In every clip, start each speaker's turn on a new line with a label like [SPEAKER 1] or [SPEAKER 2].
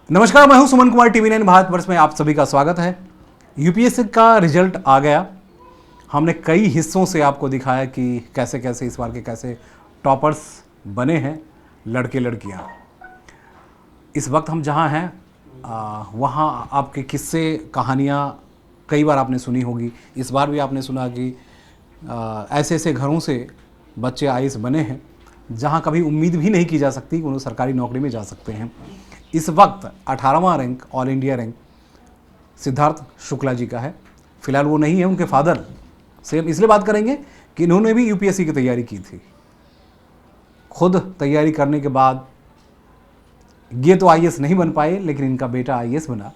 [SPEAKER 1] नमस्कार, मैं हूं सुमन कुमार। TV9 भारतवर्ष में आप सभी का स्वागत है। यूपीएससी का रिजल्ट आ गया। हमने कई हिस्सों से आपको दिखाया कि कैसे कैसे इस बार के कैसे टॉपर्स बने हैं लड़के लड़कियां। इस वक्त हम जहां हैं वहां आपके किस्से कहानियां कई बार आपने सुनी होगी। इस बार भी आपने सुना कि ऐसे ऐसे घरों से बच्चे आईएएस बने हैं जहां कभी उम्मीद भी नहीं की जा सकती कि उन्हें सरकारी नौकरी में जा सकते हैं। इस वक्त 18वां rank all India rank Siddharth Shukla ji का है। फिलहाल वो नहीं है, उनके फादर से हम इसलिए बात करेंगे कि इन्होंने भी यूपीएससी की तैयारी की थी। खुद तैयारी करने के बाद ये तो आईएएस नहीं बन पाए, लेकिन इनका बेटा आईएएस बना।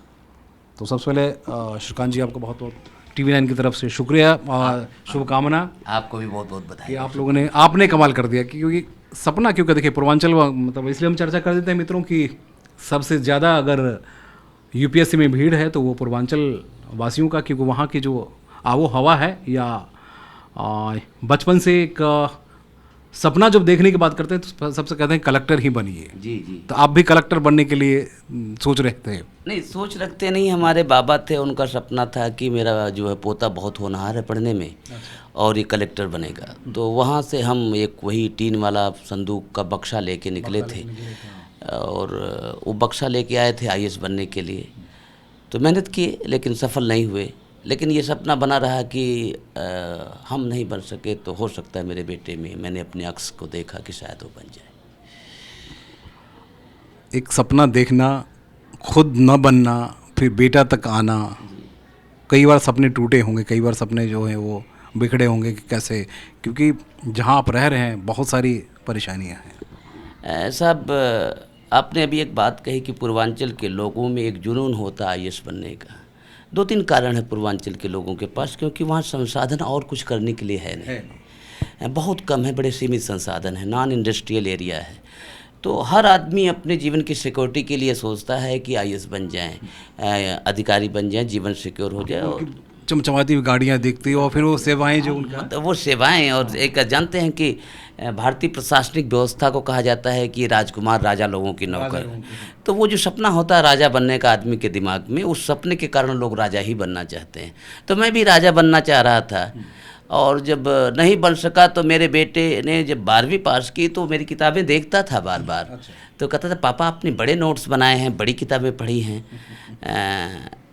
[SPEAKER 1] तो सबसे पहले श्रीकांत जी, आपको बहुत बहुत TV9 की तरफ से शुक्रिया और शुभकामना।
[SPEAKER 2] आपको भी बहुत बहुत बधाई
[SPEAKER 1] कि आप लोगों ने आपने कमाल कर दिया। क्योंकि सपना, क्योंकि देखिए पूर्वांचल मतलब इसलिए हम चर्चा कर देते हैं मित्रों की सबसे ज़्यादा अगर यूपीएससी में भीड़ है तो वो पूर्वांचल वासियों का, क्योंकि वहाँ की जो आबो हवा है या बचपन से एक सपना जब देखने की बात करते हैं तो सबसे कहते हैं कलेक्टर ही बनिए।
[SPEAKER 2] जी जी।
[SPEAKER 1] तो आप भी कलेक्टर बनने के लिए सोच रहे थे?
[SPEAKER 2] नहीं, सोच रखते नहीं। हमारे बाबा थे, उनका सपना था कि मेरा जो है पोता बहुत होनहार है पढ़ने में और ये कलेक्टर बनेगा। तो वहाँ से हम एक वही टीन वाला संदूक का बक्सा लेके निकले थे और वो बक्सा लेके आए थे आईएएस बनने के लिए। तो मेहनत किए लेकिन सफल नहीं हुए। लेकिन ये सपना बना रहा कि हम नहीं बन सके तो हो सकता है मेरे बेटे में। मैंने अपने अक्स को देखा कि शायद वो बन जाए।
[SPEAKER 1] एक सपना देखना, खुद न बनना, फिर बेटा तक आना। कई बार सपने टूटे होंगे, कई बार सपने जो हैं वो बिखरे होंगे कि कैसे, क्योंकि जहाँ आप रह रहे हैं बहुत सारी परेशानियाँ हैं।
[SPEAKER 2] साहब, आपने अभी एक बात कही कि पूर्वांचल के लोगों में एक जुनून होता है आईएएस बनने का। दो तीन कारण है पूर्वांचल के लोगों के पास, क्योंकि वहाँ संसाधन और कुछ करने के लिए है नहीं, बहुत कम है, बड़े सीमित संसाधन है, नॉन इंडस्ट्रियल एरिया है। तो हर आदमी अपने जीवन की सिक्योरिटी के लिए सोचता है कि आईएएस बन जाएं, अधिकारी बन जाएं, जीवन सिक्योर हो जाए। और
[SPEAKER 1] चमचमाती हुई गाड़ियाँ देखती हो और फिर वो सेवाएं जो उनका,
[SPEAKER 2] तो वो सेवाएं। और एक जानते हैं कि भारतीय प्रशासनिक व्यवस्था को कहा जाता है कि राजकुमार राजा लोगों की नौकर। तो वो जो सपना होता है राजा बनने का आदमी के दिमाग में, उस सपने के कारण लोग राजा ही बनना चाहते हैं। तो मैं भी राजा बनना चाह रहा था और जब नहीं बन सका तो मेरे बेटे ने जब 12वीं पास की तो मेरी किताबें देखता था बार बार।
[SPEAKER 1] अच्छा।
[SPEAKER 2] तो कहता था पापा आपने बड़े नोट्स बनाए हैं, बड़ी किताबें पढ़ी हैं,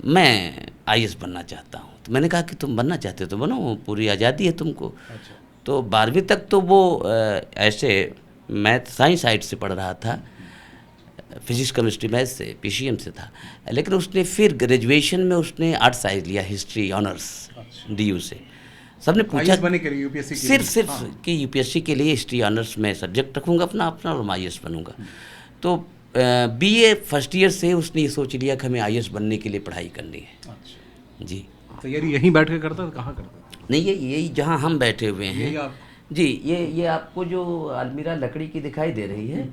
[SPEAKER 2] मैं आईएएस बनना चाहता हूँ। तो मैंने कहा कि तुम बनना चाहते हो तो बनो, पूरी आज़ादी है तुमको। अच्छा। तो 12वीं तक तो वो ऐसे मैथ साइंस साइड से पढ़ रहा था, फिजिक्स केमिस्ट्री मैथ से, पीसीएम से था। लेकिन उसने फिर ग्रेजुएशन में उसने आर्ट साइंस लिया, हिस्ट्री ऑनर्स। अच्छा। DU से। सबने पूछा
[SPEAKER 1] के लिए यूपीएससी के लिए?
[SPEAKER 2] सिर्फ कि यूपीएससी के लिए हिस्ट्री ऑनर्स में सब्जेक्ट रखूँगा अपना और मैं आईएएस बनूँगा। तो BA फर्स्ट ईयर से उसने ये सोच लिया कि हमें आईएएस बनने के लिए पढ़ाई करनी है। अच्छा। जी।
[SPEAKER 1] तैयारी यहीं बैठ के करता था? कहाँ करता था?
[SPEAKER 2] नहीं, यही जहाँ हम बैठे हुए हैं जी। ये आपको जो अलमीरा लकड़ी की दिखाई दे रही है,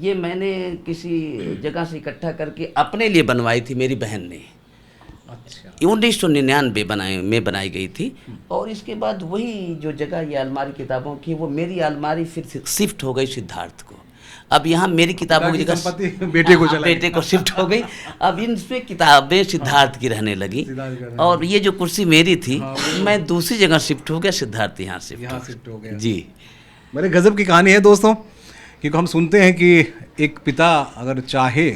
[SPEAKER 2] ये मैंने किसी जगह से इकट्ठा करके अपने लिए बनवाई थी, मेरी बहन ने। अच्छा। 1999 में बनाई गई थी। और इसके बाद वही जो जगह ये अलमारी किताबों की, वो मेरी अलमारी फिर शिफ्ट हो गई सिद्धार्थ को। अब यहाँ मेरी किताबों की जगह बेटे को शिफ्ट हो गई। अब इनमें किताबें सिद्धार्थ की रहने लगी। और ये जो कुर्सी मेरी थी, मैं दूसरी जगह शिफ्ट हो गया, सिद्धार्थ यहाँ शिफ्ट हो गया। जी।
[SPEAKER 1] बड़े गजब की कहानी है दोस्तों, क्योंकि हम सुनते हैं कि एक पिता अगर चाहे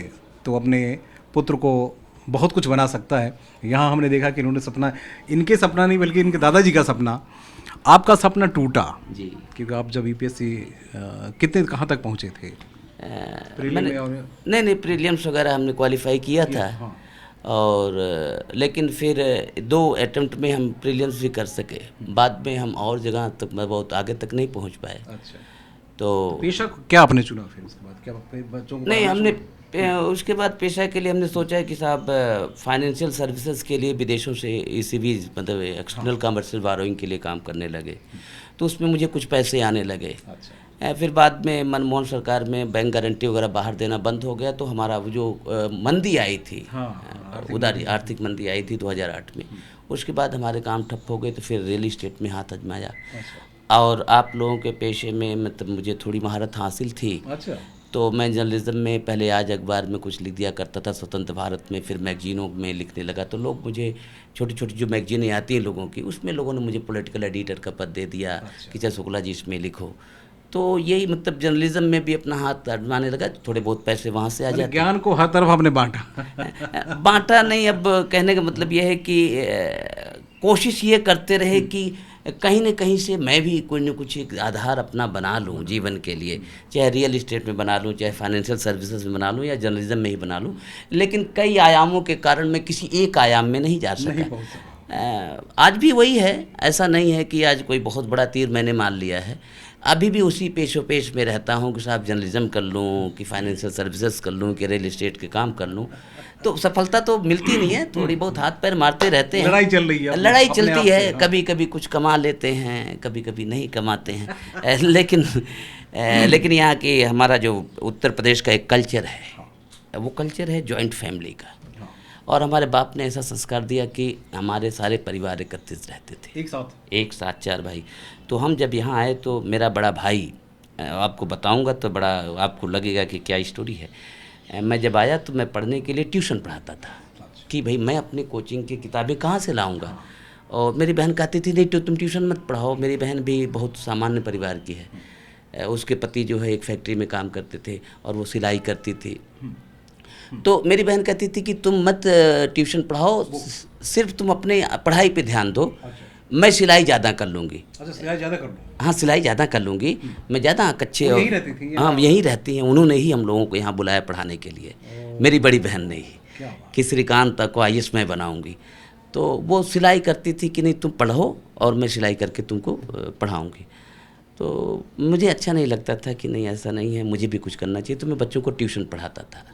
[SPEAKER 1] तो अपने पुत्र को बहुत कुछ बना सकता है। यहाँ हमने देखा कि इन्होंने सपना, इनके सपना नहीं बल्कि इनके दादाजी का सपना, आपका सपना टूटा जी। क्योंकि आप जब यूपीएससी कितने कहाँ तक पहुँचे थे?
[SPEAKER 2] नहीं, प्रीलिम्स वगैरह हमने क्वालिफाई किया था। हाँ। और लेकिन फिर 2 अटेम्प्ट में हम प्रीलिम्स भी कर सके। बाद में हम और जगह तक बहुत आगे तक नहीं पहुँच पाए। अच्छा। तो
[SPEAKER 1] पेशा क्या आपने चुना फिर उसके बाद? क्या बच्चों को?
[SPEAKER 2] नहीं, हमने उसके बाद पेशा के लिए हमने सोचा है कि साहब फाइनेंशियल सर्विसेज के लिए विदेशों से ECB मतलब एक्सटर्नल कमर्शियल बोरोइंग के लिए काम करने लगे। तो उसमें मुझे कुछ पैसे आने लगे। अच्छा। फिर बाद में मनमोहन सरकार में बैंक गारंटी वगैरह बाहर देना बंद हो गया। तो हमारा वो जो मंदी आई थी, उदारी आर्थिक मंदी आई थी 2008 में, उसके बाद हमारे काम ठप हो गए। तो फिर रियल इस्टेट में हाथ आजमाया। और आप लोगों के पेशे में मतलब मुझे थोड़ी महारत हासिल थी। अच्छा। तो मैं जर्नलिज्म में पहले आज अखबार में कुछ लिख दिया करता था, स्वतंत्र भारत में, फिर मैगजीनों में लिखने लगा। तो लोग मुझे छोटी छोटी जो मैगजीनें आती हैं लोगों की, उसमें लोगों ने मुझे पॉलिटिकल एडिटर का पद दे दिया कि चल शुक्ला जी इसमें लिखो। तो यही मतलब जर्नलिज्म में भी अपना हाथ आजमाने लगा, थोड़े बहुत पैसे वहाँ से आ जाते।
[SPEAKER 1] ज्ञान को हर तरफ आपने बांटा।
[SPEAKER 2] बांटा नहीं, अब कहने का मतलब यह है कि कोशिश ये करते रहे कि कहीं न कहीं से मैं भी कोई न कुछ एक आधार अपना बना लूँ जीवन के लिए, चाहे रियल इस्टेट में बना लूँ, चाहे फाइनेंशियल सर्विसेज में बना लूँ, या जर्नलिज्म में ही बना लूँ। लेकिन कई आयामों के कारण मैं किसी एक आयाम में नहीं जा सका। आज भी वही है, ऐसा नहीं है कि आज कोई बहुत बड़ा तीर मैंने मान लिया है। अभी भी उसी पेशो पेश में रहता हूँ कि साहब जर्नलिज्म कर लूँ, कि फाइनेंशियल सर्विसेज कर लूँ, कि रियल इस्टेट के काम कर लूँ। तो सफलता तो मिलती नहीं है, थोड़ी बहुत हाथ पैर मारते रहते हैं,
[SPEAKER 1] लड़ाई चल रही है,
[SPEAKER 2] लड़ाई चलती है। कभी कभी कुछ कमा लेते हैं, कभी कभी नहीं कमाते हैं। लेकिन यहाँ के हमारा जो उत्तर प्रदेश का एक कल्चर है, वो कल्चर है जॉइंट फैमिली का। और हमारे बाप ने ऐसा संस्कार दिया कि हमारे सारे परिवार एकत्रित रहते थे, एक साथ 4 भाई। तो हम जब यहाँ आए तो मेरा बड़ा भाई, आपको बताऊंगा तो बड़ा आपको लगेगा कि क्या स्टोरी है। मैं जब आया तो मैं पढ़ने के लिए ट्यूशन पढ़ाता था कि भाई मैं अपने कोचिंग की किताबें कहाँ से लाऊंगा। और मेरी बहन कहती थी नहीं तो तुम ट्यूशन मत पढ़ाओ। मेरी बहन भी बहुत सामान्य परिवार की है, उसके पति जो है एक फैक्ट्री में काम करते थे और वो सिलाई करती थी। तो मेरी बहन कहती थी कि तुम मत ट्यूशन पढ़ाओ, सिर्फ तुम अपने पढ़ाई पे ध्यान दो, मैं सिलाई ज़्यादा कर लूँगी।
[SPEAKER 1] अच्छा, सिलाई ज़्यादा कर लूँ?
[SPEAKER 2] हाँ, सिलाई ज़्यादा कर लूँगी मैं, ज़्यादा कच्चे।
[SPEAKER 1] यहीं रहती थी?
[SPEAKER 2] हाँ, यहीं रहती हैं। उन्होंने ही हम लोगों को यहाँ बुलाया पढ़ाने के लिए, मेरी बड़ी बहन ने ही, कि श्रीकांत को IAS मैं बनाऊँगी। तो वो सिलाई करती थी कि नहीं तुम पढ़ो और मैं सिलाई करके तुमको पढ़ाऊँगी। तो मुझे अच्छा नहीं लगता था कि नहीं ऐसा नहीं है, मुझे भी कुछ करना चाहिए। तो मैं बच्चों को ट्यूशन पढ़ाता था।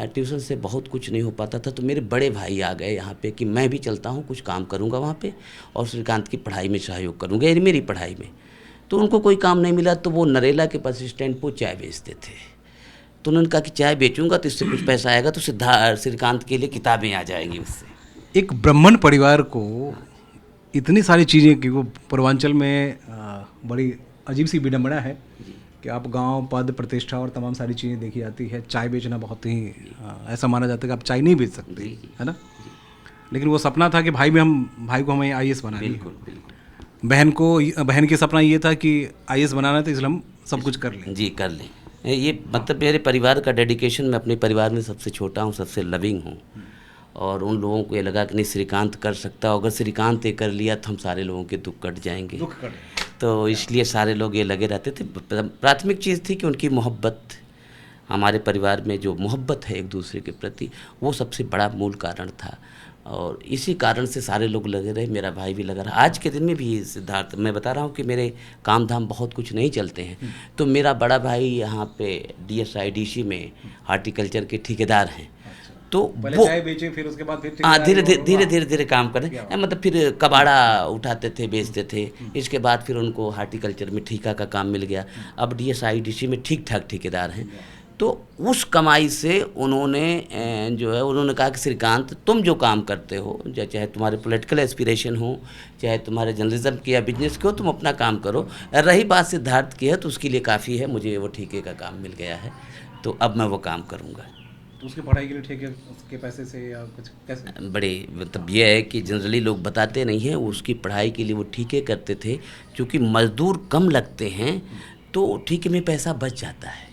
[SPEAKER 2] ट्यूशन से बहुत कुछ नहीं हो पाता था। तो मेरे बड़े भाई आ गए यहाँ पे कि मैं भी चलता हूँ, कुछ काम करूँगा वहाँ पे और श्रीकांत की पढ़ाई में सहयोग करूँगा, यानी मेरी पढ़ाई में। तो उनको कोई काम नहीं मिला तो वो नरेला के बस स्टैंड पर चाय बेचते थे। तो उन्होंने कहा कि चाय बेचूंगा तो इससे कुछ पैसा आएगा, तो श्रीकांत के लिए किताबें आ जाएंगी उससे।
[SPEAKER 1] एक ब्राह्मण परिवार को इतनी सारी चीज़ें कि वो पूर्वांचल में बड़ी अजीब सी विडंबना है कि आप गांव, पद, प्रतिष्ठा और तमाम सारी चीज़ें देखी जाती है। चाय बेचना बहुत ही ऐसा माना जाता है कि आप चाय नहीं बेच सकते, है ना। लेकिन वो सपना था कि भाई को हमें IAS बनाना है। बहन के सपना ये था कि IAS बनाना है, तो इसलिए हम सब कुछ कर लें।
[SPEAKER 2] जी, कर लें। ये मतलब मेरे परिवार का डेडिकेशन, मैं अपने परिवार में सबसे छोटा हूँ, सबसे लविंग हूँ। और उन लोगों को ये लगा कि नहीं श्रीकांत कर सकता है, अगर श्रीकांत ये कर लिया तो हम सारे लोगों के दुख कट जाएंगे। तो इसलिए सारे लोग ये लगे रहते थे। प्राथमिक चीज़ थी कि उनकी मोहब्बत, हमारे परिवार में जो मोहब्बत है एक दूसरे के प्रति, वो सबसे बड़ा मूल कारण था। और इसी कारण से सारे लोग लगे रहे, मेरा भाई भी लगा रहा। आज के दिन में भी सिद्धार्थ, मैं बता रहा हूँ कि मेरे काम धाम बहुत कुछ नहीं चलते हैं। तो मेरा बड़ा भाई यहाँ पे DSIDC में हार्टिकल्चर के ठेकेदार हैं। तो वो
[SPEAKER 1] चाय बेचे, फिर उसके बाद फिर
[SPEAKER 2] हाँ धीरे काम करें, मतलब फिर कबाड़ा उठाते थे, बेचते थे। इसके बाद फिर उनको हार्टिकल्चर में ठेका का काम मिल गया। अब DSIDC में ठीक ठाक ठेकेदार हैं। तो उस कमाई से उन्होंने जो है उन्होंने कहा कि श्रीकांत तुम जो काम करते हो, चाहे तुम्हारे पॉलिटिकल एस्पिरेशन हो, चाहे तुम्हारे जर्नलिज्म की या बिजनेस की हो, तुम अपना काम करो। रही बात सिद्धार्थ की है तो उसके लिए काफ़ी है, मुझे वो ठेके का काम मिल गया है, तो अब मैं वो काम करूँगा।
[SPEAKER 1] तो उसकी पढ़ाई के लिए ठेके उसके पैसे से या कुछ कैसे?
[SPEAKER 2] बड़े मतलब ये है कि जनरली लोग बताते नहीं हैं, उसकी पढ़ाई के लिए वो ठीके करते थे। क्योंकि मज़दूर कम लगते हैं तो ठीके में पैसा बच जाता है।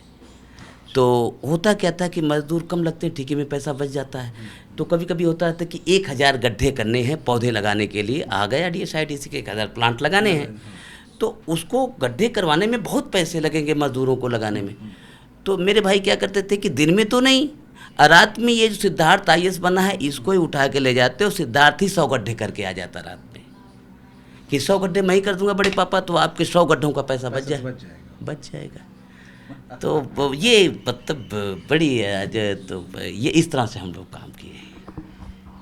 [SPEAKER 2] तो होता क्या था कि मज़दूर कम लगते हैं, ठीके में पैसा बच जाता है। तो कभी कभी होता था कि 1000 गड्ढे करने हैं पौधे लगाने के लिए, आ गया DSIDC के 1000 प्लांट लगाने हैं, तो उसको गड्ढे करवाने में बहुत पैसे लगेंगे मज़दूरों को लगाने में। तो मेरे भाई क्या करते थे कि दिन में तो नहीं, रात में ये जो सिद्धार्थ IAS बना है इसको ही उठा के ले जाते और सिद्धार्थ ही 100 गड्ढे करके आ जाता रात में, कि 100 गड्ढे मैं ही कर दूंगा बड़े पापा, तो आपके 100 गड्ढों का पैसा बच जाएगा। तो ये मतलब बड़ी तो ये इस तरह से हम लोग काम किए।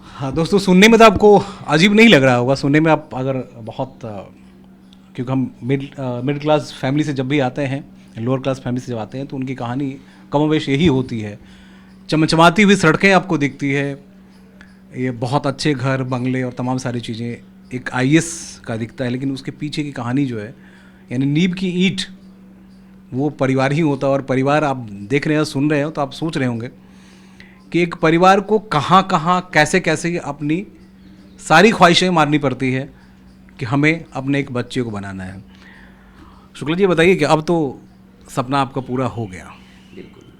[SPEAKER 1] हाँ दोस्तों, सुनने में तो आपको अजीब नहीं लग रहा होगा, सुनने में आप अगर बहुत, क्योंकि हम मिडिल क्लास फैमिली से जब भी आते हैं, लोअर क्लास फैमिली से जब आते हैं, तो उनकी कहानी कमोवेश यही होती है। चमचमाती हुई सड़कें आपको दिखती है, ये बहुत अच्छे घर, बंगले और तमाम सारी चीज़ें एक IAS का दिखता है, लेकिन उसके पीछे की कहानी जो है, यानी नींव की ईंट वो परिवार ही होता है। और परिवार आप देख रहे हैं, सुन रहे हो तो आप सोच रहे होंगे कि एक परिवार को कहाँ कहाँ कैसे कैसे अपनी सारी ख्वाहिशें मारनी पड़ती है कि हमें अपने एक बच्चे को बनाना है। शुक्ला जी बताइए कि अब तो सपना आपका पूरा हो गया,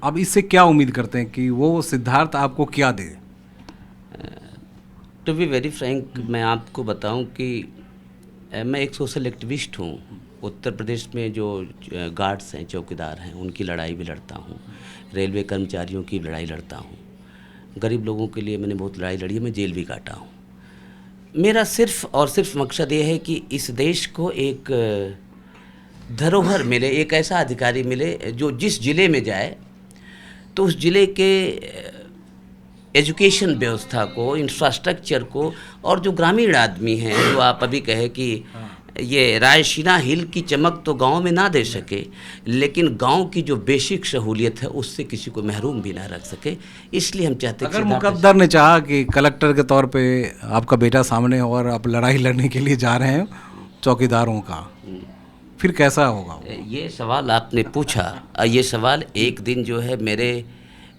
[SPEAKER 1] अब इससे क्या उम्मीद करते हैं कि वो सिद्धार्थ आपको क्या दे?
[SPEAKER 2] टू बी वेरी फ्रैंक, मैं आपको बताऊं कि मैं एक सोशल एक्टिविस्ट हूं। उत्तर प्रदेश में जो गार्ड्स हैं, चौकीदार हैं, उनकी लड़ाई भी लड़ता हूं। रेलवे कर्मचारियों की लड़ाई लड़ता हूं। गरीब लोगों के लिए मैंने बहुत लड़ाई लड़ी है, मैं जेल भी काटा हूं। मेरा सिर्फ और सिर्फ मकसद ये है कि इस देश को एक धरोहर मिले, एक ऐसा अधिकारी मिले जो जिस ज़िले में जाए तो उस ज़िले के एजुकेशन व्यवस्था को, इंफ्रास्ट्रक्चर को, और जो ग्रामीण आदमी हैं, जो आप अभी कहे कि ये रायसीना हिल की चमक तो गांव में ना दे सके, लेकिन गांव की जो बेसिक सहूलियत है उससे किसी को महरूम भी ना रख सके। इसलिए हम चाहते हैं
[SPEAKER 1] अगर मुकद्दर ने चाहा कि कलेक्टर के तौर पे आपका बेटा सामने और आप लड़ाई लड़ने के लिए जा रहे हैं चौकीदारों का, फिर कैसा होगा?
[SPEAKER 2] ये सवाल आपने पूछा, ये सवाल एक दिन जो है मेरे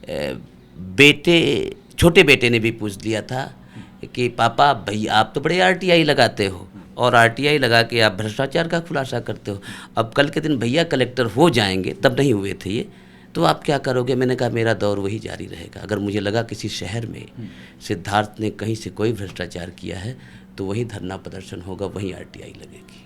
[SPEAKER 2] बेटे, छोटे बेटे ने भी पूछ लिया था कि पापा भैया आप तो बड़े आरटीआई लगाते हो और आरटीआई लगा के आप भ्रष्टाचार का खुलासा करते हो, अब कल के दिन भैया कलेक्टर हो जाएंगे, तब नहीं हुए थे ये, तो आप क्या करोगे? मैंने कहा मेरा दौर वही जारी रहेगा। अगर मुझे लगा किसी शहर में सिद्धार्थ ने कहीं से कोई भ्रष्टाचार किया है तो वही धरना प्रदर्शन होगा, वहीं आरटीआई लगेगी।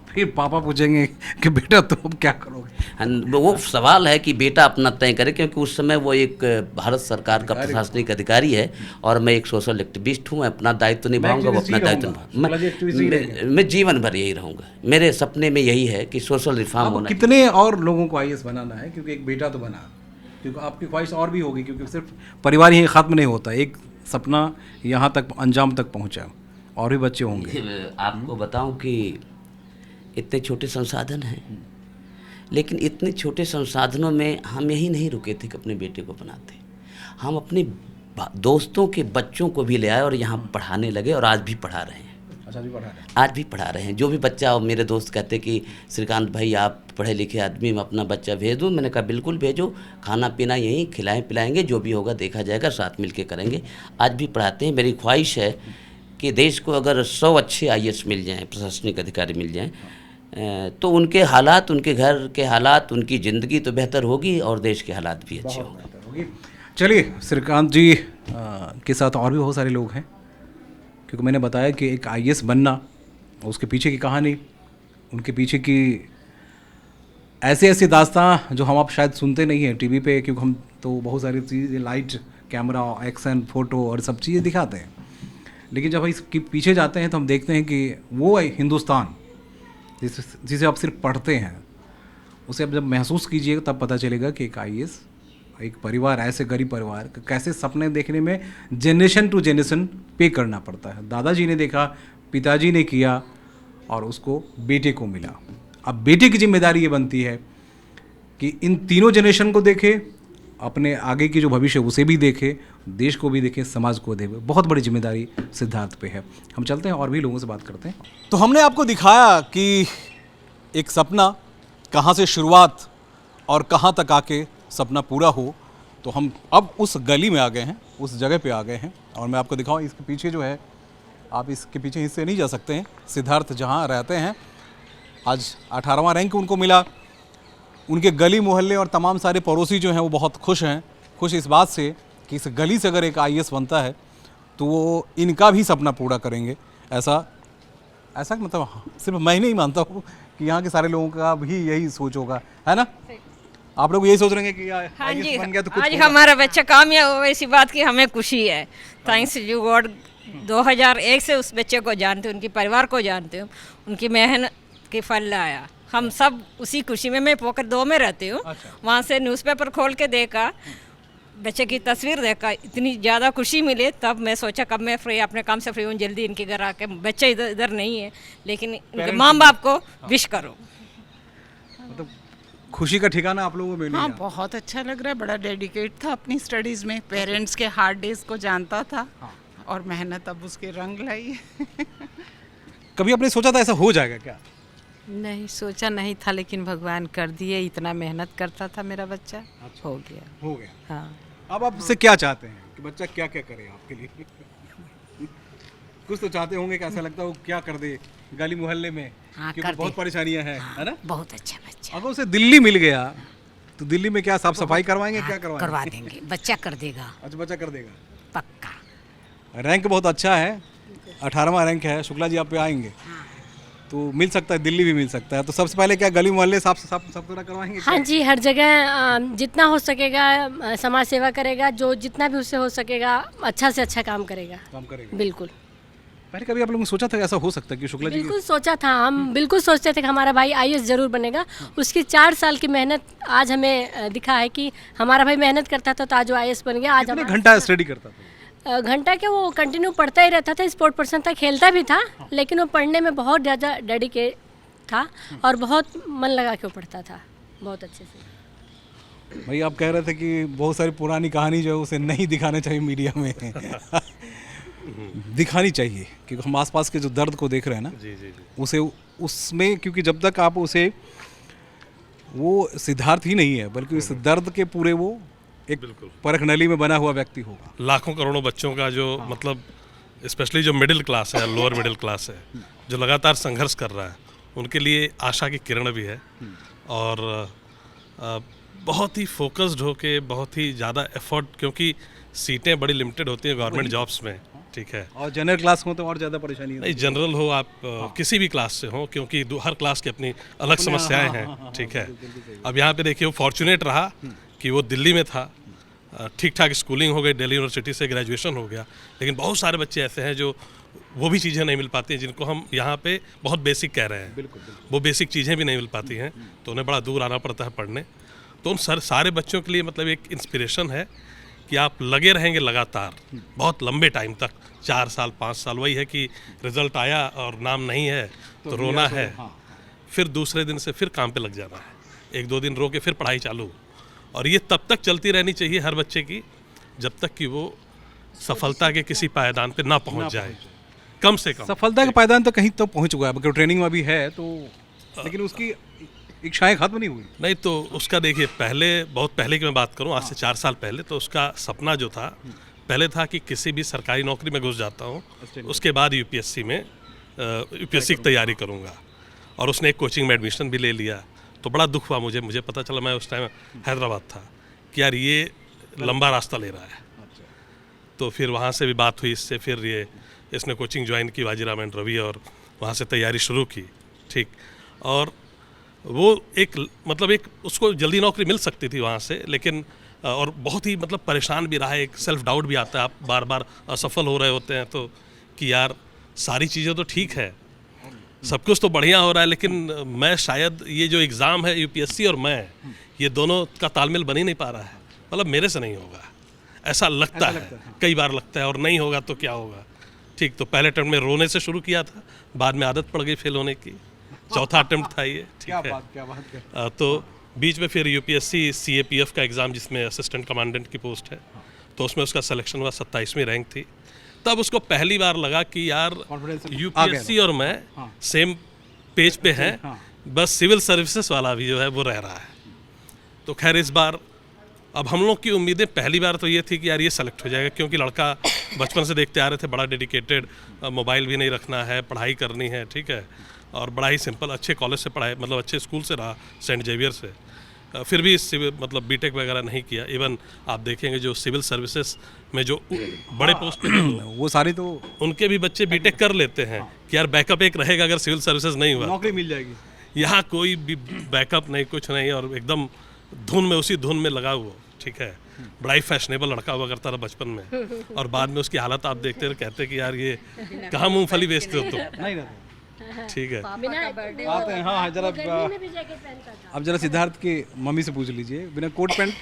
[SPEAKER 1] फिर पापा पूछेंगे कि बेटा तुम अब क्या करोगे?
[SPEAKER 2] वो सवाल है कि बेटा अपना तय करे, क्योंकि उस समय वो एक भारत सरकार का प्रशासनिक अधिकारी है और मैं एक सोशल एक्टिविस्ट हूँ। मैं अपना दायित्व निभाऊंगा, वो अपना दायित्व मैं जीवन भर यही रहूँगा। मेरे सपने में यही है कि सोशल रिफॉर्म होना।
[SPEAKER 1] कितने और लोगों को आईएएस बनाना है? क्योंकि एक बेटा तो बना, क्योंकि आपकी ख्वाहिश और भी होगी, क्योंकि सिर्फ परिवार ही खत्म नहीं होता, एक सपना यहाँ तक अंजाम तक पहुँचा, और भी बच्चे होंगे।
[SPEAKER 2] आपको बताऊँ कि इतने छोटे संसाधन हैं, लेकिन इतने छोटे संसाधनों में हम यही नहीं रुके थे कि अपने बेटे को बनाते। हम अपने दोस्तों के बच्चों को भी ले आए और यहाँ पढ़ाने लगे, और आज भी पढ़ा रहे हैं।
[SPEAKER 1] अच्छा, भी पढ़ा रहे हैं?
[SPEAKER 2] आज भी पढ़ा रहे हैं। जो भी बच्चा, और मेरे दोस्त कहते कि श्रीकांत भाई आप पढ़े लिखे आदमी, मैं अपना बच्चा भेज दूँ। मैंने कहा बिल्कुल भेजो, खाना पीना यहीं खिलाएँ पिलाएँगे, जो भी होगा देखा जाएगा, साथ मिल के करेंगे। आज भी पढ़ाते हैं। मेरी ख्वाहिश है कि देश को अगर 100 अच्छे आईएएस मिल जाएँ, प्रशासनिक अधिकारी मिल जाएँ, तो उनके हालात, उनके घर के हालात, उनकी ज़िंदगी तो बेहतर होगी और देश के हालात भी अच्छे होंगे।
[SPEAKER 1] चलिए, श्रीकांत जी के साथ और भी बहुत सारे लोग हैं, क्योंकि मैंने बताया कि एक आईएएस बनना, उसके पीछे की कहानी, उनके पीछे की ऐसे ऐसे दास्तां जो हम आप शायद सुनते नहीं हैं टीवी पे, क्योंकि हम तो बहुत सारी चीज़ें, लाइट, कैमरा, एक्शन, फ़ोटो और सब चीज़ें दिखाते हैं, लेकिन जब इसके पीछे जाते हैं तो हम देखते हैं कि वो हिंदुस्तान जिसे आप सिर्फ पढ़ते हैं, उसे आप जब महसूस कीजिएगा तब पता चलेगा कि एक आईएएस, एक परिवार, ऐसे गरीब परिवार कैसे सपने देखने में जनरेशन टू जनरेशन पे करना पड़ता है। दादाजी ने देखा, पिताजी ने किया, और उसको बेटे को मिला। अब बेटे की जिम्मेदारी ये बनती है कि इन तीनों जनरेशन को देखे, अपने आगे की जो भविष्य उसे भी देखे, देश को भी देखे, समाज को देखे। बहुत बड़ी जिम्मेदारी सिद्धार्थ पे है। हम चलते हैं और भी लोगों से बात करते हैं। तो हमने आपको दिखाया कि एक सपना कहाँ से शुरुआत और कहाँ तक आके सपना पूरा हो। तो हम अब उस गली में आ गए हैं, उस जगह पे आ गए हैं, और मैं आपको दिखाऊँ, इसके पीछे जो है, आप इसके पीछे हिस्से नहीं जा सकते हैं। सिद्धार्थ जहाँ रहते हैं, आज 18वां रैंक उनको मिला। उनके गली मोहल्ले और तमाम सारे पड़ोसी जो हैं वो बहुत खुश हैं, खुश इस बात से कि इस गली से अगर एक आईएएस बनता है तो वो इनका भी सपना पूरा करेंगे। ऐसा मतलब सिर्फ मैं ही नहीं मानता हूँ कि यहाँ के सारे लोगों का भी यही सोच होगा, है ना? आप लोग यही सोच रहे हैं कि आईएएस बन गया तो कुछ
[SPEAKER 3] आज हमारा बच्चा कामयाब हो, ऐसी बात की हमें खुशी है। Thanks you God. 2001 से उस बच्चे को जानते हूँ, उनके परिवार को जानते हूँ, उनकी मेहनत के फल आया। हम सब उसी खुशी में, मैं पोखर 2 में रहती हूँ।
[SPEAKER 1] अच्छा।
[SPEAKER 3] वहाँ से न्यूज़पेपर खोल के देखा, बच्चे की तस्वीर देखा, इतनी ज़्यादा खुशी मिली, तब मैं सोचा कब मैं फ्री, अपने काम से फ्री हूँ, जल्दी इनके घर आके, बच्चे इधर नहीं है, लेकिन इनके माँ बाप को विश करो।
[SPEAKER 1] मतलब खुशी का ठिकाना आप लोगों को मिल
[SPEAKER 4] हाँ,
[SPEAKER 1] गया।
[SPEAKER 4] बहुत अच्छा लग रहा है। बड़ा डेडिकेट था अपनी स्टडीज़ में, पेरेंट्स के हार्ड डेज को जानता था, और मेहनत अब उसके रंग लाई।
[SPEAKER 1] कभी आपने सोचा था ऐसा हो जाएगा क्या?
[SPEAKER 5] नहीं सोचा नहीं था, लेकिन भगवान कर दिए। इतना मेहनत करता था मेरा बच्चा, हो गया।
[SPEAKER 1] हो गया।
[SPEAKER 5] हाँ,
[SPEAKER 1] अब आपसे क्या चाहते हैं कि बच्चा क्या क्या करे आपके लिए? कुछ तो चाहते होंगे कि ऐसा लगता है वो क्या कर दे गली मोहल्ले में,
[SPEAKER 6] हाँ,
[SPEAKER 1] क्योंकि
[SPEAKER 6] कर
[SPEAKER 1] बहुत
[SPEAKER 6] दे।
[SPEAKER 1] परेशानियां हैं, है ना?
[SPEAKER 6] बहुत अच्छा बच्चा।
[SPEAKER 1] अगर उसे दिल्ली मिल गया तो दिल्ली में क्या साफ सफाई करवाएंगे, क्या करवाएंगे?
[SPEAKER 6] करवा देंगे, बच्चा कर देगा
[SPEAKER 1] अच्छा, बच्चा कर देगा।
[SPEAKER 6] पक्का।
[SPEAKER 1] रैंक बहुत अच्छा है, 18वां रैंक है। शुक्ला जी आप पे आएंगे तो मिल सकता है, दिल्ली भी मिल सकता है। तो सबसे पहले क्या गली मोहल्ले साफ सुथरा करवाएंगे?
[SPEAKER 7] हाँ जी, हर जगह जितना हो सकेगा समाज सेवा करेगा, जो जितना भी उससे हो सकेगा अच्छा से अच्छा काम करेगा।
[SPEAKER 1] काम करेगा।
[SPEAKER 7] बिल्कुल
[SPEAKER 1] पहले कभी आप लोगों ने सोचा था कि ऐसा हो सकता है कि शुक्ला जी
[SPEAKER 7] बिल्कुल सोचा था, हम बिल्कुल सोचते थे कि हमारा भाई आईएएस जरूर बनेगा। उसकी 4 साल की मेहनत आज हमें दिखा है कि हमारा भाई मेहनत करता था तो आज वो आईएएस बन गया। आज
[SPEAKER 1] कितने
[SPEAKER 7] हमारा
[SPEAKER 1] घंटा स्टडी करता था?
[SPEAKER 7] घंटा के वो कंटिन्यू पढ़ता ही रहता था, स्पोर्ट पर्सन था, खेलता भी था, लेकिन वो पढ़ने में बहुत ज़्यादा डेडिकेट था और बहुत मन लगा के वो पढ़ता था, बहुत अच्छे से।
[SPEAKER 1] भाई आप कह रहे थे कि बहुत सारी पुरानी कहानी जो है उसे नहीं दिखाना चाहिए मीडिया में। दिखानी चाहिए, क्योंकि हम आसपास के जो दर्द को देख रहे हैं ना,
[SPEAKER 8] जी जी जी
[SPEAKER 1] उसे उसमें, क्योंकि जब तक आप उसे, वो सिद्धार्थ ही नहीं है बल्कि उस दर्द के पूरे वो एक
[SPEAKER 8] बिल्कुल।
[SPEAKER 1] परखनली में बना हुआ व्यक्ति होगा।
[SPEAKER 8] लाखों करोड़ों बच्चों का जो मतलब स्पेशली जो मिडिल क्लास है, लोअर मिडिल क्लास है, जो लगातार संघर्ष कर रहा है, उनके लिए आशा की किरण भी है। और बहुत ही फोकस्ड होके, बहुत ही ज़्यादा एफर्ट, क्योंकि सीटें बड़ी लिमिटेड होती हैं गवर्नमेंट जॉब्स में, ठीक है।
[SPEAKER 1] और जनरल क्लास हो तो और ज़्यादा परेशानी
[SPEAKER 8] नहीं, जनरल हो आप किसी भी क्लास से हो, क्योंकि हर क्लास की अपनी अलग समस्याएं हैं, ठीक है। अब यहाँ पे देखिए वो फॉर्चुनेट रहा कि वो दिल्ली में था, ठीक ठाक स्कूलिंग हो गई, दिल्ली यूनिवर्सिटी से ग्रेजुएशन हो गया, लेकिन बहुत सारे बच्चे ऐसे हैं जो वो भी चीज़ें नहीं मिल पाती हैं जिनको हम यहाँ पे बहुत बेसिक कह रहे हैं। वो बेसिक चीज़ें भी नहीं मिल पाती हैं, तो उन्हें बड़ा दूर आना पड़ता है पढ़ने। तो उन सारे बच्चों के लिए मतलब एक इंस्पिरेशन है कि आप लगे रहेंगे लगातार बहुत लंबे टाइम तक, 4 साल 5 साल। वही है कि रिजल्ट आया और नाम नहीं है तो रोना है, फिर दूसरे दिन से फिर काम पे लग जाना है, 1-2 दिन रो के फिर पढ़ाई चालू। और ये तब तक चलती रहनी चाहिए हर बच्चे की जब तक कि वो सफलता के किसी पायदान पे ना पहुंच जाए, कम से कम।
[SPEAKER 1] सफलता के पायदान तो कहीं तो पहुंच चुका है, क्योंकि ट्रेनिंग में भी है तो, लेकिन उसकी इच्छाएं खत्म नहीं हुई।
[SPEAKER 8] नहीं तो उसका देखिए, पहले बहुत पहले की मैं बात करूं, आज से 4 साल पहले, तो उसका सपना जो था पहले था कि किसी भी सरकारी नौकरी में घुस जाता हूं, उसके बाद यूपीएससी की तैयारी करूंगा। और उसने एक कोचिंग में एडमिशन भी ले लिया। तो बड़ा दुख हुआ मुझे पता चला, मैं उस टाइम हैदराबाद था, कि यार ये लंबा रास्ता ले रहा है। तो फिर वहाँ से भी बात हुई इससे, फिर इसने कोचिंग ज्वाइन की वाजीराम एंड रवि, और वहाँ से तैयारी शुरू की, ठीक। और वो एक उसको जल्दी नौकरी मिल सकती थी वहाँ से, लेकिन और बहुत ही मतलब परेशान भी रहा है, एक सेल्फ डाउट भी आता है, आप बार बार असफल हो रहे होते हैं तो कि यार सारी चीज़ें तो ठीक है, सब कुछ तो बढ़िया हो रहा है, लेकिन मैं शायद ये जो एग्ज़ाम है यूपीएससी और मैं, ये दोनों का तालमेल बन ही नहीं पा रहा है, मतलब मेरे से नहीं होगा, ऐसा लगता है। कई बार लगता है, और नहीं होगा तो क्या होगा, ठीक। तो पहले अटेम्प्ट में रोने से शुरू किया था, बाद में आदत पड़ गई फेल होने की, चौथा अटेम्प्ट था ये, ठीक है।
[SPEAKER 1] क्या बात है।
[SPEAKER 8] तो बीच में फिर यूपीएससी सीएपीएफ का एग्ज़ाम, जिसमें असिस्टेंट कमांडेंट की पोस्ट है, तो उसमें उसका सिलेक्शन हुआ, 27वीं रैंक थी। तब उसको पहली बार लगा कि यार यूपीएससी और मैं सेम पेज पे हैं, बस सिविल सर्विसेज वाला भी जो है वो रह रहा है। तो खैर इस बार अब हम लोग की उम्मीदें पहली बार तो ये थी कि यार ये सेलेक्ट हो जाएगा, क्योंकि लड़का बचपन से देखते आ रहे थे, बड़ा डेडिकेटेड, मोबाइल भी नहीं रखना है, पढ़ाई करनी है, ठीक है। और बड़ा ही सिंपल, अच्छे कॉलेज से पढ़ाई, मतलब अच्छे स्कूल से रहा, सेंट जेवियर से। फिर भी मतलब बीटेक वगैरह नहीं किया। इवन आप देखेंगे जो सिविल सर्विसेज में जो बड़े पोस्ट पे
[SPEAKER 1] वो सारे तो
[SPEAKER 8] उनके भी बच्चे बीटेक कर लेते हैं कि यार बैकअप एक रहेगा अगर सिविल सर्विसेज नहीं हुआ,
[SPEAKER 1] नौकरी मिल जाएगी।
[SPEAKER 8] यहाँ कोई भी बैकअप नहीं, कुछ नहीं, और एकदम उसी धुन में लगा हुआ, ठीक है। बड़ा ही फैशनेबल लड़का हुआ करता था बचपन में, और बाद में उसकी हालत आप देखते रहे, कहते कि यार ये कहाँ मूंगफली बेचते हो तुम,
[SPEAKER 1] नहीं ना,
[SPEAKER 8] ठीक है।
[SPEAKER 1] आते हैं। हाँ जरा, अब जरा सिद्धार्थ की मम्मी से पूछ लीजिए, बिना कोट पैंट।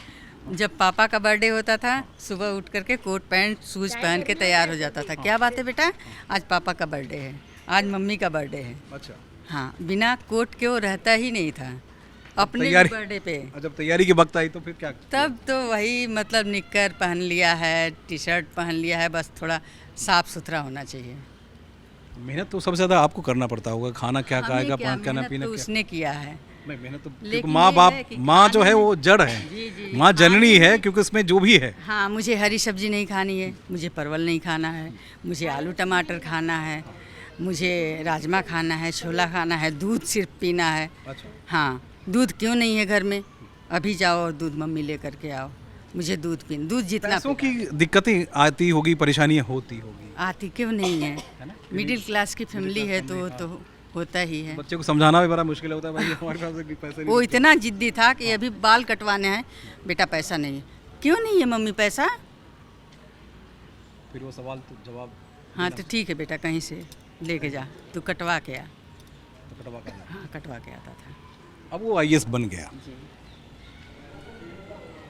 [SPEAKER 9] जब पापा का बर्थडे होता था, सुबह उठ करके कोट पैंट शूज पहन के तैयार हो जाता था। क्या बात है बेटा, आज पापा का बर्थडे है, आज मम्मी का बर्थडे है।
[SPEAKER 1] अच्छा।
[SPEAKER 9] हाँ, बिना कोट के वो रहता ही नहीं था अपने बर्थडे पे।
[SPEAKER 1] जब तैयारी की वक्त आई तो फिर क्या?
[SPEAKER 9] तब तो वही मतलब निक्कर पहन लिया है, टी शर्ट पहन लिया है, बस थोड़ा साफ सुथरा होना चाहिए।
[SPEAKER 1] मेहनत तो सबसे ज़्यादा आपको करना पड़ता होगा, खाना क्या
[SPEAKER 9] हमें
[SPEAKER 1] खाएगा,
[SPEAKER 9] क्या,
[SPEAKER 1] खाना
[SPEAKER 9] मेहनत
[SPEAKER 1] पीना
[SPEAKER 9] तो
[SPEAKER 1] क्या?
[SPEAKER 9] उसने किया है।
[SPEAKER 1] नहीं, मेहनत तो
[SPEAKER 9] लेकिन
[SPEAKER 1] क्योंकि माँ
[SPEAKER 9] ये
[SPEAKER 1] बाप,
[SPEAKER 9] है कि
[SPEAKER 1] माँ जो है
[SPEAKER 9] खाने-
[SPEAKER 1] वो जड़ है,
[SPEAKER 9] जी, जी।
[SPEAKER 1] माँ जननी है, क्योंकि उसमें जो भी है।
[SPEAKER 9] हाँ, मुझे हरी सब्जी नहीं खानी है, मुझे परवल नहीं खाना है, मुझे आलू टमाटर खाना है, मुझे राजमा खाना है, छोला खाना है, दूध सिर्फ पीना है। हाँ, दूध क्यों नहीं है घर में? अभी जाओ और दूध मम्मी लेकर के आओ, मुझे दूध पीना, दूध जितना
[SPEAKER 1] पैसों की दिक्कतें आती होगी, परेशानियाँ होती होगी।
[SPEAKER 9] आती क्यों नहीं है? मिडिल क्लास की फैमिली है तो होता ही है।
[SPEAKER 1] बच्चे को समझाना भी बड़ा मुश्किल होता है, भाई हमारे पास तो पैसे नहीं।
[SPEAKER 9] वो इतना जिद्दी था कि अभी बाल कटवाने हैं, बेटा पैसा नहीं है। क्यों नहीं है मम्मी पैसा?
[SPEAKER 1] फिर वो सवाल तो जवाब
[SPEAKER 9] हाँ तो ठीक है बेटा, कहीं से लेके जा, तू कटवा के आ।
[SPEAKER 1] तो कटवा करना।
[SPEAKER 9] हाँ, कटवा के आता था।
[SPEAKER 1] अब वो आईएएस बन गया,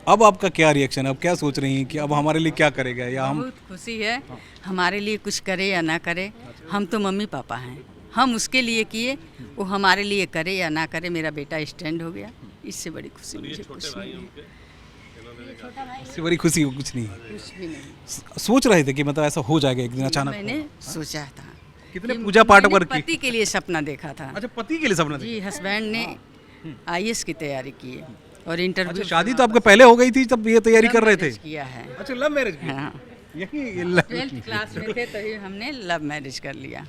[SPEAKER 1] अब आपका क्या रिएक्शन है? अब क्या सोच रही हैं कि अब हमारे लिए क्या करेगा, या हम
[SPEAKER 9] बहुत खुशी है, हमारे लिए कुछ करे या ना करे, हम तो मम्मी पापा हैं, हम उसके लिए किए, वो हमारे लिए करे या ना करे, मेरा बेटा स्टैंड हो गया, इससे बड़ी खुशी मुझे कुछ नहीं है।
[SPEAKER 1] इससे बड़ी खुशी कुछ नहीं है।
[SPEAKER 9] कुछ भी नहीं।
[SPEAKER 1] सोच रहे थे कि मतलब ऐसा हो जाएगा एक दिन अचानक?
[SPEAKER 9] मैंने सोचा था,
[SPEAKER 1] कितने पूजा पाठ
[SPEAKER 9] मैंने
[SPEAKER 1] कर की?
[SPEAKER 9] पति के लिए सपना देखा था।
[SPEAKER 1] अच्छा, पति के लिए सपना
[SPEAKER 9] जी, हस्बैंड ने आईएएस की तैयारी की है और इंटरव्यू।
[SPEAKER 1] अच्छा, शादी तो आपके पहले हो गई थी तब ये तैयारी कर रहे थे?
[SPEAKER 9] किया है।
[SPEAKER 1] अच्छा, लव मैरिज?
[SPEAKER 9] हाँ,
[SPEAKER 1] यही
[SPEAKER 9] 12th क्लास में थे तभी हमने लव मैरिज कर लिया।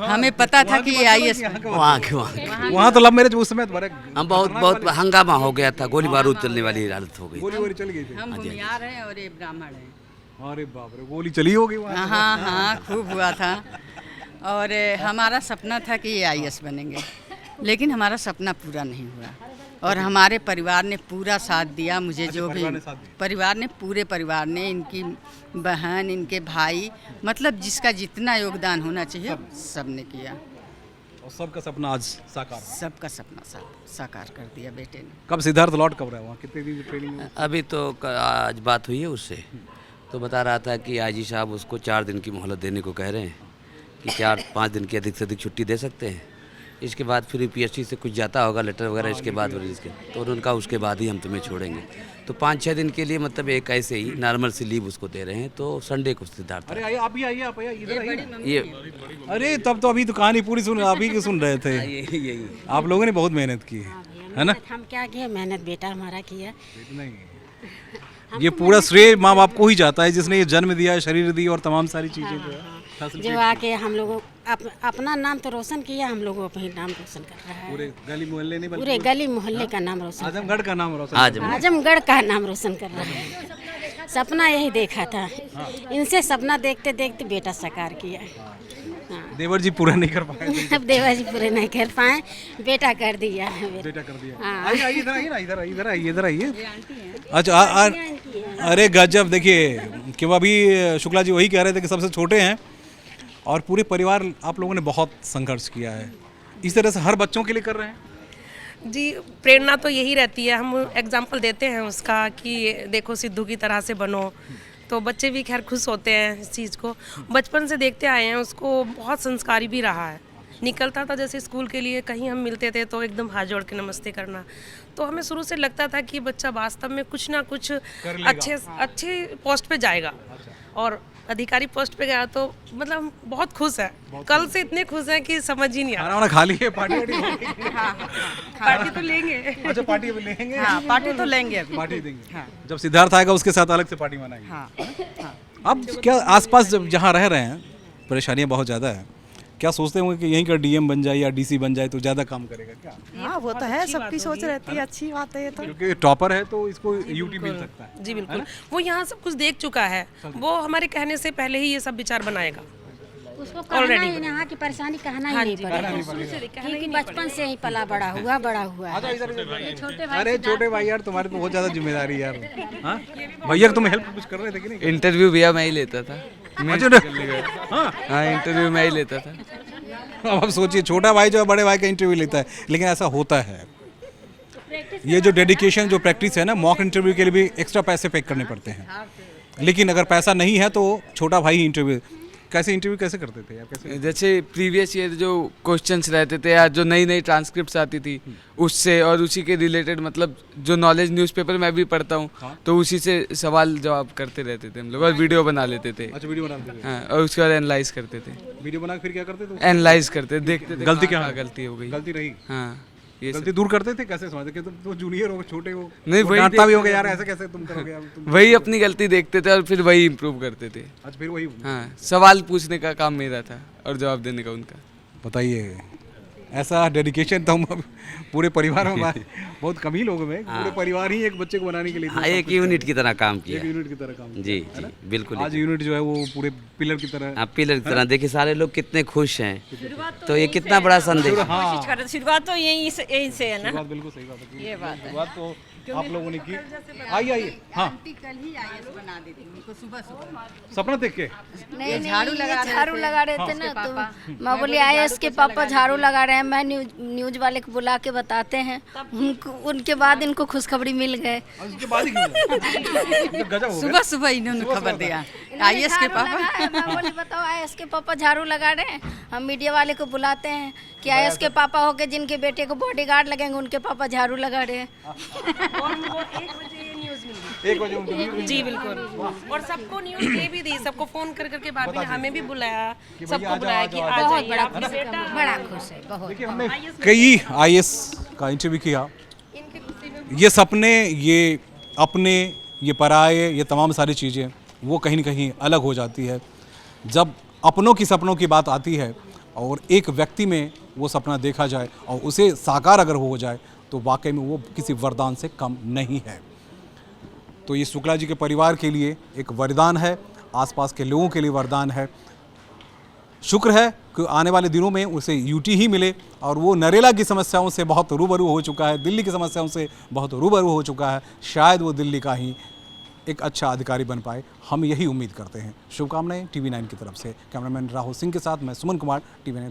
[SPEAKER 9] हमें पता था कि ये आईएएस
[SPEAKER 1] वहाँ तो लव मैरिज उस समय बड़े
[SPEAKER 2] हम बहुत हंगामा हो गया था, गोली बारूद चलने वाली हालत हो गई।
[SPEAKER 1] गोली वोली चल गई थी।
[SPEAKER 9] हम भूमियार हैं और ये ब्राह्मण हैं।
[SPEAKER 1] अरे बाप रे, गोली चली होगी वहाँ।
[SPEAKER 9] हाँ हाँ, खूब हुआ था। और हमारा सपना था कि ये आईएएस बनेंगे, लेकिन हमारा सपना पूरा नहीं हुआ। और हमारे परिवार ने पूरा साथ दिया मुझे, जो भी परिवार ने, पूरे परिवार ने, इनकी बहन, इनके भाई, मतलब जिसका जितना योगदान होना चाहिए सब ने किया।
[SPEAKER 1] और सबका सपना आज साकार।
[SPEAKER 9] सबका सपना साकार कर दिया बेटे ने।
[SPEAKER 1] कब सिद्धार्थ लौट कब रहा है वहाँ? कितने दिन की ट्रेनिंग में?
[SPEAKER 2] अभी तो आज बात हुई है उससे, तो बता रहा था कि आईजी साहब उसको 4 दिन की मोहलत देने को कह रहे हैं, कि 4-5 दिन की अधिक से अधिक छुट्टी दे सकते हैं। इसके बाद फिर यूपीएससी से कुछ जाता होगा लेटर वगैरह, इसके बाद इसके तो उनका उसके बाद ही हम तुम्हें छोड़ेंगे। तो 5-6 दिन के लिए मतलब एक ऐसे ही नॉर्मल सी लीव उसको दे रहे हैं, तो संडे को सिद्धार्थ।
[SPEAKER 1] अरे आइए, आप भी आइए, आप आइए, इधर आइए।
[SPEAKER 2] ये
[SPEAKER 1] अरे तब तो अभी तो कहानी पूरी सुन, अभी की सुन रहे थे।
[SPEAKER 2] यही
[SPEAKER 1] आप लोगों ने बहुत मेहनत की है ना?
[SPEAKER 6] हम क्या किए, मेहनत बेटा हमारा किया।
[SPEAKER 1] ये पूरा श्रेय माँ बाप को ही जाता है, जिसने ये जन्म दिया, शरीर दी और तमाम सारी चीजें जो है
[SPEAKER 6] जो आके हम लोगों अपना नाम तो रोशन किया, हम लोगों को ही नाम रोशन कर रहा है।
[SPEAKER 1] पूरे गली मोहल्ले नहीं,
[SPEAKER 6] पूरे गली मोहल्ले का नाम रोशन,
[SPEAKER 1] आजमगढ़ का नाम रोशन।
[SPEAKER 6] आजमगढ़ का नाम रोशन कर रहा है। सपना यही देखा था, इनसे सपना देखते देखते बेटा साकार किया।
[SPEAKER 1] देवर जी पूरा नहीं कर पाए,
[SPEAKER 6] अब देवा जी पूरे नहीं कर पाए, बेटा कर दिया है।
[SPEAKER 1] बेटा कर दिया।
[SPEAKER 6] हाँ।
[SPEAKER 1] आइए आइए, इधर आइए ना, इधर आइए, इधर आइए, इधर आइए। अच्छा, अरे गजब, देखिए कि अभी शुक्ला जी वही कह रहे थे कि सबसे छोटे हैं और पूरे परिवार आप लोगों ने बहुत संघर्ष किया है, इस तरह से हर बच्चों के लिए कर रहे हैं।
[SPEAKER 10] जी, प्रेरणा तो यही रहती है, हम एग्जाम्पल देते हैं उसका कि देखो सिद्धू की तरह से बनो, तो बच्चे भी खैर खुश होते हैं इस चीज़ को। बचपन से देखते आए हैं उसको, बहुत संस्कारी भी रहा है। निकलता था जैसे स्कूल के लिए, कहीं हम मिलते थे तो एकदम हाथ जोड़ के नमस्ते करना, तो हमें शुरू से लगता था कि बच्चा वास्तव में कुछ ना कुछ अच्छे पोस्ट पे जाएगा। और अधिकारी पोस्ट पे गया तो मतलब बहुत खुश है, कल से इतने खुश हैं कि समझ ही नहीं आ रहा।
[SPEAKER 1] खाना खा लिए, पार्टी
[SPEAKER 10] पार्टी तो लेंगे।
[SPEAKER 1] अच्छा, पार्टी अभी लेंगे?
[SPEAKER 9] हाँ, पार्टी तो लेंगे अभी।
[SPEAKER 1] पार्टी देंगे। जब सिद्धार्थ आएगा उसके साथ अलग से पार्टी मनाएंगे। अब क्या आसपास जब जहाँ रह रहे हैं परेशानियाँ बहुत ज़्यादा है, क्या सोचते होंगे कि यहीं का डीएम बन जाए या डीसी बन जाए तो ज़्यादा काम करेगा क्या?
[SPEAKER 10] हाँ, वो तो है, सबकी सोच रहती है, अच्छी बात है ये तो।
[SPEAKER 1] क्योंकि टॉपर है तो इसको यूटी मिल सकता है।
[SPEAKER 10] जी बिल्कुल, वो यहाँ सब कुछ देख चुका है, वो हमारे कहने से पहले ही ये सब विचार बनाएगा।
[SPEAKER 6] उसको कहना ही, यहाँ की परेशानी कहना ही नहीं पड़ेगा, क्योंकि बचपन से ही पला बड़ा हुआ
[SPEAKER 1] अरे छोटे भाई यार, तुम्हारे तो बहुत ज़्यादा जिम्मेदारी यार। हाँ भैया तुम हेल्प कुछ कर रहे थे कि नहीं?
[SPEAKER 11] इंटरव्यू भैया मैं ही लेता था। हाँ, इंटरव्यू मैं ही लेता था।
[SPEAKER 1] अब सोचिए, छोटा भाई जो है बड़े भाई का इंटरव्यू लेता है, लेकिन ऐसा होता है। ये जो डेडिकेशन, जो प्रैक्टिस है ना, मॉक इंटरव्यू के लिए भी एक्स्ट्रा पैसे पे करने पड़ते हैं, लेकिन अगर पैसा नहीं है तो छोटा भाई ही इंटरव्यू, कैसे इंटरव्यू कैसे करते थे आप, कैसे?
[SPEAKER 11] जैसे प्रीवियस ईयर जो क्वेश्चंस रहते थे या जो नई नई ट्रांसक्रिप्ट्स आती थी उससे, और उसी के रिलेटेड मतलब जो नॉलेज न्यूज़पेपर मैं भी पढ़ता हूँ तो उसी से सवाल जवाब करते रहते थे हम लोग, और वीडियो बना लेते थे।
[SPEAKER 1] अच्छा, वीडियो बनाते थे।
[SPEAKER 11] हाँ, और उसके बाद एनालाइज करते थे।
[SPEAKER 1] वीडियो बना के फिर क्या करते थे?
[SPEAKER 11] एनालाइज करते, देखते थे
[SPEAKER 1] गलती क्या
[SPEAKER 11] कहाँ गलती हो गई,
[SPEAKER 1] गलती रही,
[SPEAKER 11] हाँ ये
[SPEAKER 1] गलती दूर करते थे। कैसे समझते कि तुम जूनियर हो, छोटे हो,
[SPEAKER 11] नहीं,
[SPEAKER 1] वो
[SPEAKER 11] वही
[SPEAKER 1] डांटता भी होगा यार, ऐसे कैसे तुम करोगे यार,
[SPEAKER 11] वही अपनी गलती देखते थे और फिर वही इम्प्रूव करते थे।
[SPEAKER 1] अच्छा, फिर वही।
[SPEAKER 11] हाँ, सवाल पूछने का काम मेरा था और जवाब देने का उनका।
[SPEAKER 1] बताइए, ऐसा डेडिकेशन तो हम पूरे परिवार में बहुत कम ही लोगों में, पूरे परिवार ही एक बच्चे को बनाने के लिए
[SPEAKER 2] हाँ, एक यूनिट की तरह काम किया।
[SPEAKER 1] एक यूनिट की तरह काम।
[SPEAKER 2] जी जी, बिल्कुल।
[SPEAKER 1] आज यूनिट जो है वो पूरे पिलर की तरह।
[SPEAKER 2] हाँ, पिलर की तरह। देखिए सारे लोग कितने खुश हैं, तो ये कितना बड़ा संदेश।
[SPEAKER 3] कोशिश कर, शुरुआत तो यहीं से है ना।
[SPEAKER 1] बिल्कुल सही बात है,
[SPEAKER 3] ये बात है।
[SPEAKER 1] शुरुआत तो आप लोगों ने की। आइए। हाँ,
[SPEAKER 9] कल ही आईएएस बना दी थी उनको सुबह
[SPEAKER 1] सपना देख के।
[SPEAKER 9] नहीं, झाड़ू
[SPEAKER 6] लगा रहे थे ना, तो मैं बोली आईएएस के पापा झाड़ू लगा रहे हैं, मैं न्यूज वाले को बुला के बताते हैं, उनके बाद इनको खुशखबरी मिल गए।
[SPEAKER 1] उसके बाद ही
[SPEAKER 9] सुबह सुबह इन्होंने खबर दिया आईएएस के पापा।
[SPEAKER 6] मैं बोली बताओ, आईएएस के पापा झाड़ू लगा रहे हैं, हम मीडिया वाले को बुलाते हैं कि आईएएस के पापा हो के जिनके बेटे को बॉडीगार्ड लगेंगे उनके पापा झाड़ू लगा रहे हैं।
[SPEAKER 10] और वो 1 बजे ये न्यूज़ मिल गई।
[SPEAKER 1] 1 बजे उनको न्यूज़।
[SPEAKER 10] जी बिल्कुल। और सबको न्यूज़ दे भी दी, सबको फ़ोन कर करके बाद में हमें भी बुलाया, सबको बुलाया कि आ जाइए, आपका बेटा
[SPEAKER 6] बड़ा खुश है, बहुत।
[SPEAKER 1] देखिए, हमने कई आईएएस का इंटरव्यू किया। ये सपने, ये अपने, ये पराये, ये तमाम सारी चीज़ें वो कहीं ना कहीं अलग हो जाती है जब अपनों की सपनों की बात आती है और एक व्यक्ति में वो सपना देखा जाए और उसे साकार अगर हो जाए तो वाकई में वो किसी वरदान से कम नहीं है। तो ये शुक्ला जी के परिवार के लिए एक वरदान है, आसपास के लोगों के लिए वरदान है। शुक्र है कि आने वाले दिनों में उसे यूटी ही मिले और वो नरेला की समस्याओं से बहुत रूबरू हो चुका है, दिल्ली की समस्याओं से बहुत रूबरू हो चुका है, शायद वो दिल्ली का ही एक अच्छा अधिकारी बन पाए, हम यही उम्मीद करते हैं। शुभकामनाएं TV9 की तरफ से। कैमरामैन राहुल सिंह के साथ मैं सुमन कुमार, TV9।